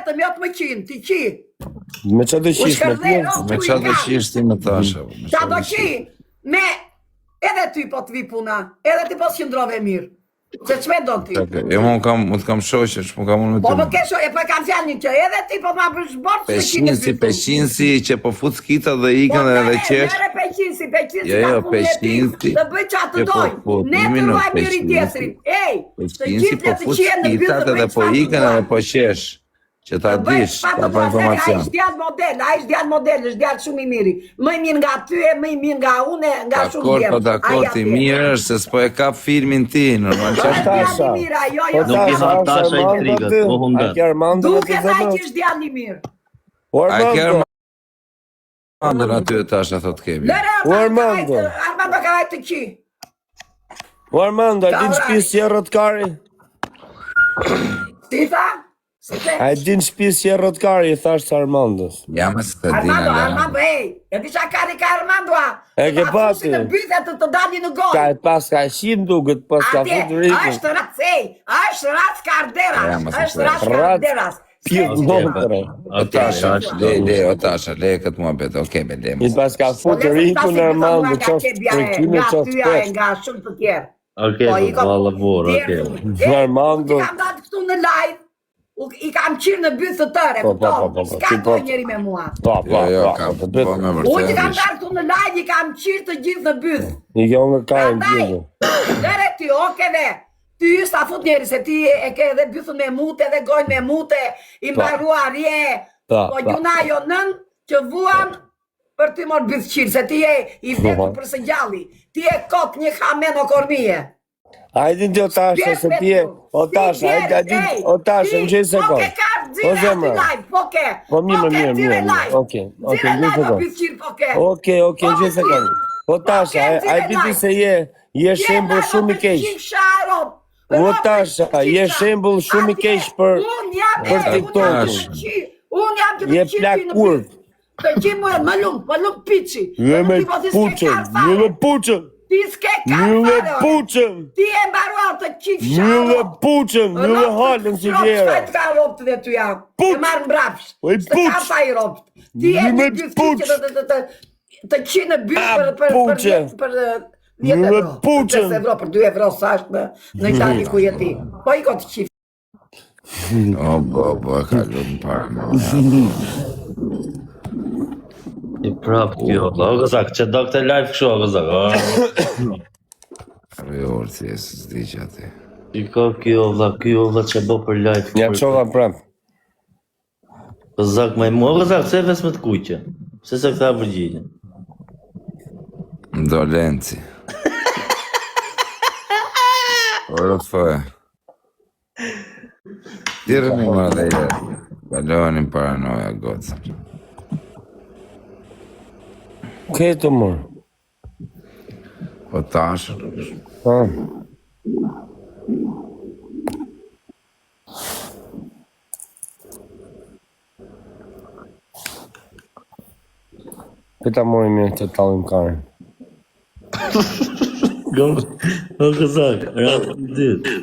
vetëm jo të më qinë, ti qi. Me që të qish me ti? Me qa të qish ti me tasha. Qa do qi, me edhe ty po të vi puna, edhe ti po s'qëndrove mirë. Se qme do ti? E mu të kam shoqe, që mu kam unë me Po ty. më ke shoqe, po e kam fjallin që edhe ti po ma bësh borë Peqinsi, që po fut skita dhe ikën edhe qesh. Mere peqinsi, Jo, peqinsi. të bëj qa të doj, ne të ruaj mirë i tjetërin. Ej, të Peqinsi gjithë po të fut qenë në skitat bytë edhe po ikën edhe po qesh. Që ta dish, ta po A informacion. ishtë djatë model, është djatë shumë i miri. Më i mirë nga ty e më i mirë nga une, nga shumë djemë. Dakor, ti mirë është, se s'po e kap filmin ti, normal që është. Tasha. Nuk i ha Tasha i trigat, po hundet. A ke Armando në të Duke thaj zemë? që është djatë i mirë. A ke Armando. Armando aty e tasha thot kemi. Armando ka vajtë të qi. Armando, a din shpis që rotkari? Ti tha? A din shpis që rotkari, i thash të Armandos. Ja me se të dina Armando, ej, e di qa kari ka Armando, a? E ke pati. Në bythe të dali në gojë. Ka e pas ka shim duket, pas ka Atje, fut rikën. është rac, ej, është rac karderas, është rac Rac. karderas. Pjot montre. O tasha, o tasha, le këtë mua betë, oke, be le. I pas ka fut rikën Armando, qos trekime, qos pesh. Nga shumë të tjerë. Okej, valla burë, okej. Armando. I kam datë këtu në live, i kam qirë në bytë të tëre, Po, s'ka ti po. të njeri me mua. Pa, Ka të po betë. me Unë i kam vërtet. darë këtu në live, i kam qirë të gjithë në bytë. I kjo nga kajnë Prandaj, gjithë. dere ty, okeve, ty s'ta fut njeri, se ti e ke edhe bythën me mute, edhe gojnë me mute, i mbaruar je, po gjuna jo nën, që vuan për ty mor bythë qirë, se ti e i vetu për së gjalli, ti e kok një kamen o kormije. Hajdin ti o tasha, se ti e, o tasha, hajdin, o tasha, në gjithë se Po kohë. ke kartë, zire ati live, po ke. Po mirë, zire live. Oke, Zire gjithë se live o kohë. bythë qirë, po ke. Oke, gjithë se kohë. O tasha, hajdin ti se je shembull shumë i keq. O tasha, je shembull shumë i keq për TikTok-un. Unë jam që Je të qirë plak ty në kurv. bythë. Të qimë më lumë pici. Je me puqën, Ti s'ke Një karë me fare. puqën, Ti e mbaruar të qif një me sharo. puqën, një me halën si vjera. Qëfar t'ka roptë dhe ty jam? Puq. E marrë mbrapsh. Oj, S'të puq. ka pa i roptë. Ti e Një me një bythë puq. të qi në bythë për puqe. 10 Një me euro. puqen. 5 euro për 2 euro sa është në Itali ku je ti. Po i ko të qif. O, bo, e ka lutë në parë. I prap kjo, o gëzak, që do këtë live këshu, o gëzak. Arve orë, si e së zdi që ati. I ka kjo, vla, që bo për live. Ja qova prap. Gëzak, ma i mua, gëzak, se ves me të kuqe. Se se këta përgjinje. Ndolenci. Orë të fëve. Tirë një më dhe i jetë. Balonin paranoja gocë. Këtë mërë. Po tashë. Këta mori mirë të talim karën. O gëzak, ratë në dytë.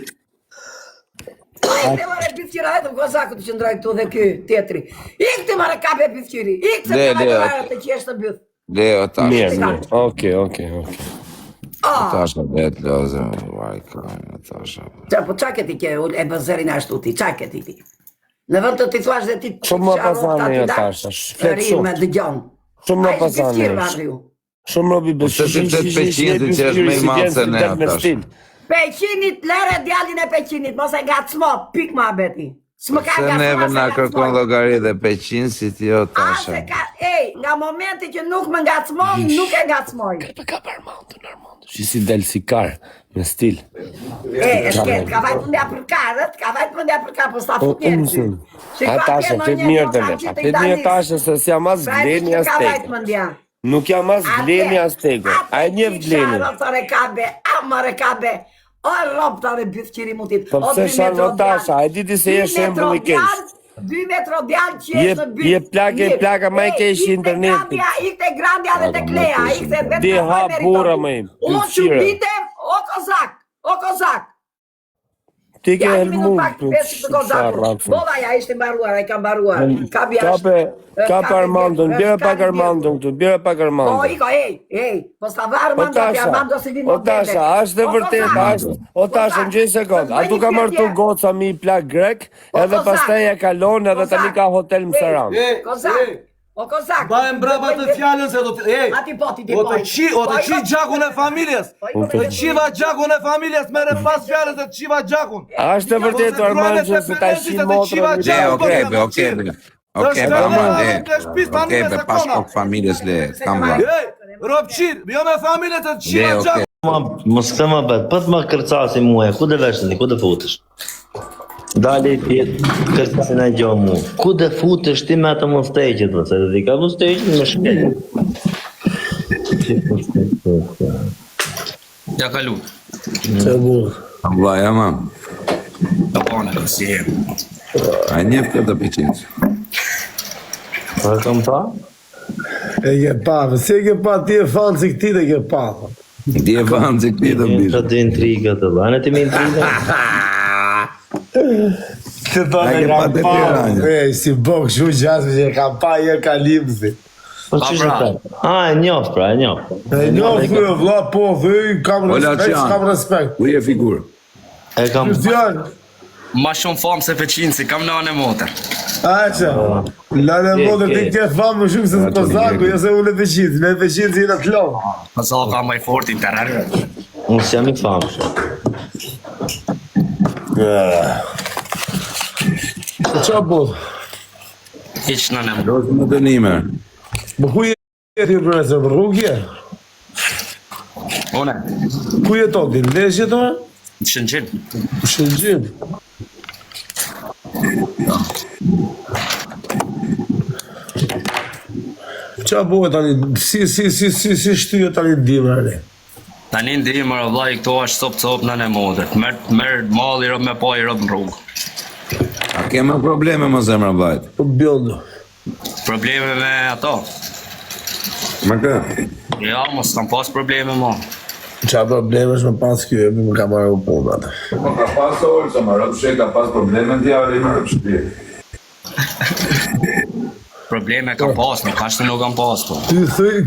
Ikte mare pithqira edhe më gozaku të qëndroj këtu dhe ky tjetri. Ikte mare kape pithqiri. Ikte se të vajtë të qeshtë të bythë. Leo tashë. Mirë. Oke. Tashë vetë loze. Vaj, kajnë, tashë. Po qa këti ke e bëzerin ashtu ti, qa këti ti? Në vend të ti thuash dhe ti Shumë më pasane e tasha, fletë rrinë me shumë. dëgjon. Shumë më pasane e. Shumë robi Se ti të peqinit që është me i malë se ne atash. Peqinit, lere djallin e peqinit, mos e nga cmo, pik ma beti. S'më ka Se nga neve nga kërkon llogari dhe peqin si ti o tasha. Ase ka, nga momenti që nuk më nga cmoj, nuk e nga cmoj. Ka për Armando. Që si del si karë, me stil. Ka vajtë mëndja për karët, po s'ta fut njerë ty. A tasha, të mirë të le, të mirë tasha, se si jam as gleni as teke. Nuk jam as gleni as teke, a e njef gleni. O ropë të dhe bythë qiri mutit. Po pëse shalë tasha, a e diti se je shembull i kesh. 2 metro djallë që jesë në bythë. Je plaka ma i kesh internetit. Ikte grandja dhe të kleja, ikte vetë Di ha bura më im, Unë që bitem, o kozak. Ti ke Ja, një minutë mund pak 5 sekondë. Bolla ja ishte mbaruar, ai ka mbaruar. Kape Armandon, bjera pak Armandon këtu, bjera pak Armandon. Po, iko, po sta va Armando, ti Armando si vinë. O Tasha, është e vërtet, o Tasha, në gjithë sekundë, atu ka martu goca mi plak grek, edhe pastaj e kalon edhe tani ka hotel në Saran. Kozak, o Kozak. Bajem braba të fjallën se do të... Ati po, ti O të qi gjakun e familjes. Të qiva gjakun e familjes, mere pas fjallën se të qiva gjakun. Është e vërtet, Armando, që se ta shi motrë. Okej, pas kok familjes le, kam va. Rob qir, jo me familje të qiva gjakun. Mos këtë më bet, pët më kërcasi muaj, ku dhe veshtë ku dhe futesh? Dali tjetë, kërcasin e gjo mu. Ku dhe futesh ti me të musteqit, se dhe ka musteqit me shkelje. Ja kalu. Vllaja, mam. Da pone, si e. A njef këtë piqinës. Pa kam ta? E ke pa, se ke pa, ti e fanë si këti dhe ke pa. Ti e fanë që këti të bishë. Ka të intriga të dhe, anë ti me intriga? Këtë të në kam pa, si bok shu gjasme që kam pa i e kalim si. Po që që ta? A, e njof, pra, e njof. E njof, kërë, vla, po, dhe kam respekt, s'kam respekt. Ku je figurë? E kam... Kristian, Ma shumë famë se Feqin, si kam në anë e motër. a që, lane modër ti ke famë më shumë se së Kozaku, jo se unë e Feqinci, me Feqinci i në të lovë. Kozaku ka maj fort i terror. Unë si jam i famë. Qa po? Hiq në në më. Rosë më të nime. Më ku jetë i profesor, për rrugje? Une, Ku jeton ti, në leshje të me? Shëngjin. Shëngjin. Qa bëhe tani, si shtyje tani ndimër, ale? Tani ndihmër o vlaj, këto është cop në në motër. Merë mali rob me pa i rob në rrugë. A kema probleme më zemra vajt? Po bjondu. Probleme me ato. Më kë? Ja, mos kam pas probleme mo. Qa probleme është me pas kjo, më ka marrë u punë atë. Po ka pas orë, që më rëpë ka pas probleme në djavë, më rëpë shpje. Probleme kam pas, nuk ashtë nuk kam pas, po.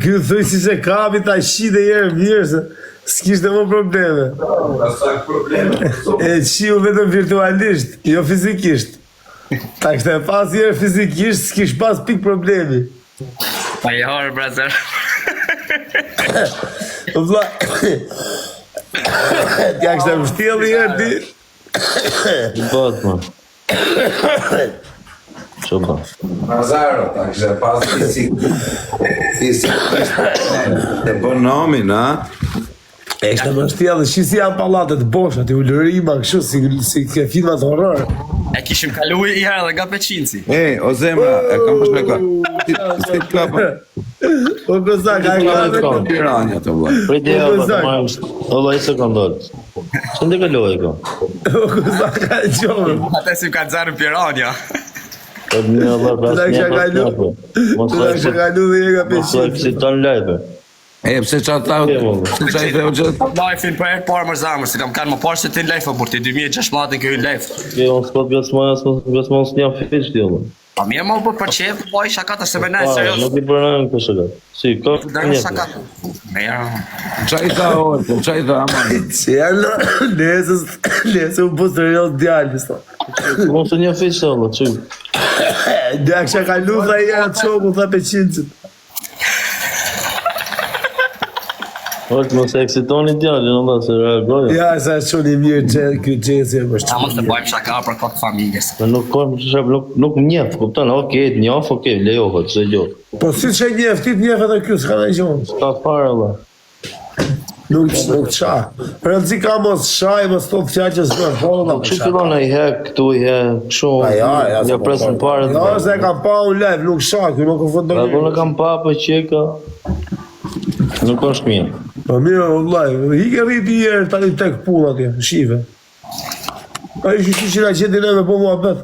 Ky thuj si se kapi ta shi dhe jere mirë, se s'kishte më probleme. Ka sak probleme. E qiu vetëm virtualisht, jo fizikisht. Ta kështë e pas jere fizikisht, s'kish pas pik problemi. Pa i harë, brazer. Vla, t'ja kështë e mështjeli jere ti. Bot, man. Që ba? Nazaro, ta kështë pas fisik. Të po nomin, a? E kështë e mështjeli, shi si janë palatet bosha, ti ullërima kështu, si ke filmat horror. E kishim kalu i herë dhe nga Peqinci. O zemra, e kam përshpeka. Ti klapa. O Kozak, a e ka Piranja të vla. Për ide e të marrë, ola i sekundorë. Që ndë këlloj e ko? O Kozak, a e qonë. Ate si ka nëzarë Piranja. Për një Allah Të da kësha kalu, të da kësha kalu dhe je ka Mos peshin. e kësi tonë lajpe. Pse qa ta... Pse qa i theo gjithë? Lajfin për herë parë mërë zamër, si kam kanë më parë se ti në lejfë, por ti 2016 kjo i lejfë. Unë s'pot gësmojnë së një fish t'i ullë. Pa mirë më për qepë, po i shakata se me nejë serios. Nuk i përnajnë këtë shakat. Si, ka Dërë njëtë. shakata. Mirë. Qa i tha orë, qa i tha aman? Që janë, nesë u po serios djallë, sto. Mos e një fish të ullë, që. Dhe kësha kalu dhe i atë qoku, tha Peqincit. Orë, mos e eksitoni djallë, në da se reagojë. Ja, sa qoni mirë që kjo gjesi e më A mos të shtë. bojmë shaka për këtë familjes. Nuk kom që shep, nuk njef, kupton, okej, njef, okej, lejohet, se gjohë. Po si që njeftit njef edhe kjo, s'ka dhe gjonë. Ka fare, Allah. Nuk qa. Rëndësi ka mos shaj, mos të fjallë që s'me fola. Që fillon e i hek, këtu i hek, shumë, një presë në pare. Ja, se e kam pa unë live, nuk shaj, kjo nuk u Dhe fëndër. po në kam pa, për qeka. Nuk është mirë. Po mirë, vëllaj, hike rriti jërë tani tek puna tje, shive. A i që që na qetin e me po mua bet.